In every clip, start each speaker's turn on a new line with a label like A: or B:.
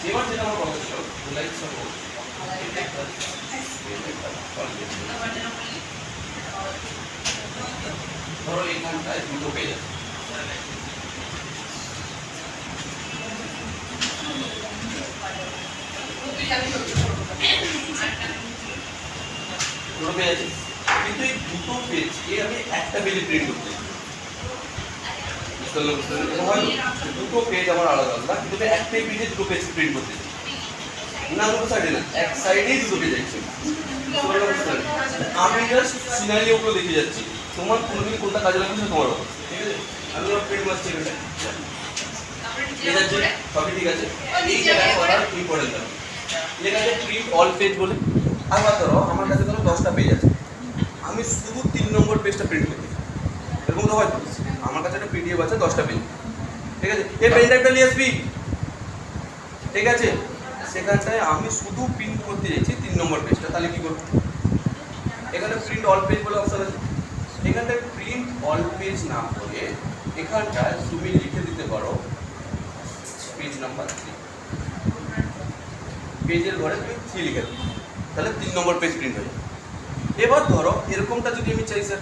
A: এবার যেটা আমার কথা ছিল লাইক সাপোজ ধরো এখানটায় দুটো পেজ আছে, দুটো পেজ আছে, কিন্তু এই দুটো পেজকে আমি একটা পেজে প্রিন্ট করতে চাই। দুটো পেজ আমার আলাদা আলাদা, কিন্তু একটাই পেজে দুটো পেজ প্রিন্ট করতে চাই। না দুটো সাইডে না, এক সাইডেই দুটো পেজ আছে। আমি জাস্ট সিনারিওগুলো দেখে যাচ্ছি, তোমার কোনোদিন কোনটা কাজে লাগবে সেটা তোমার উপর, ঠিক আছে? আমি ওর প্রিন্ট করছি এখানে, ঠিক আছে, সবই ঠিক আছে। এই জায়গায় করার ইম্পর্টেন্ট আছে, লেখা আছে প্রিন্ট অল পেজ বলে। আবার ধরো আমার কাছে ধরো 10টা পেজ আছে, আমি শুধু 3 নম্বর পেজটা প্রিন্ট করতে চাই, এরকম তো হয়তো। আমার কাছে একটা পিডিএফ আছে 10টা পেজ, ঠিক আছে, এই পেনড্রাইভটা নিয়ে আসবি, ঠিক আছে? সেখানটায় আমি শুধু প্রিন্ট করতে চাইছি 3 নম্বর পেজটা, তাহলে কি করবো? এখানে প্রিন্ট অল পেজ বলে অপশন আছে, এখানটায় প্রিন্ট অল পেজ না করে এখানটায় তুমি লিখে দিতে পারো পেজ নাম্বার 3, পেজের ঘরে তুমি 3 লিখে দাও, তাহলে 3 নম্বর পেজ প্রিন্ট হয়ে যাবে। এবার ধরো এরকমটা যদি আমি চাই স্যার,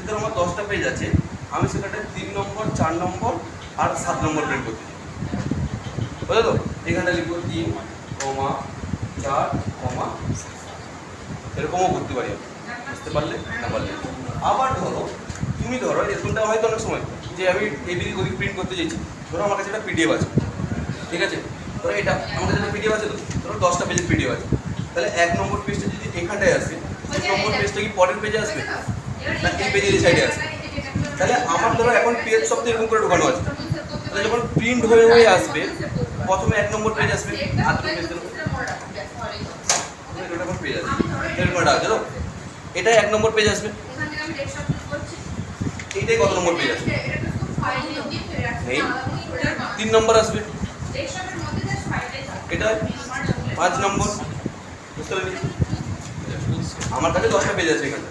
A: ধরো আমার 10টা পেজ আছে, আমি সেখানটায় 3 নম্বর 4 নম্বর আর 7 নম্বর প্রিন্ট করতে চাই, বুঝলো তো? এখানটা লিখবো 3, 4, এরকমও করতে পারি, বুঝতে পারলে না পারলে। আবার ধরো তুমি ধরো এরকমটা হয়তো অনেক সময় যে আমি এদিক ওদিক প্রিন্ট করতে চাইছি, ধরো আমার কাছে একটা পিডিএফ আছে, ঠিক আছে, ধরো এটা আমার কাছে একটা পিডিএফ আছে, তো ধরো 10টা পেজের পিডিএফ আছে, তাহলে 1 নম্বর পেজটা যদি এখানটায় আসে, 2 নম্বর পেজটা কি পরের পেজে আসবে না এই পেজের এই সাইডে আসবে? তাহলে আমার ধরো এখন পেজ সব তো এরকম করে ঢোকানো আছে, তাহলে যখন প্রিন্ট হয়ে হয়ে আসবে প্রথমে 1 নম্বর পেজ আসবে, আর 2 পেজ পেজ আসবে, এরকম আছে তো, এটাই 1 নম্বর পেজ আসবে, এইটাই কত নম্বর পেজ আসবে? এই 3 নম্বর আসবে, এটা 5 নম্বর, বুঝতে পারলি? আমার কাছে 10টা পেজ আছে এখানে।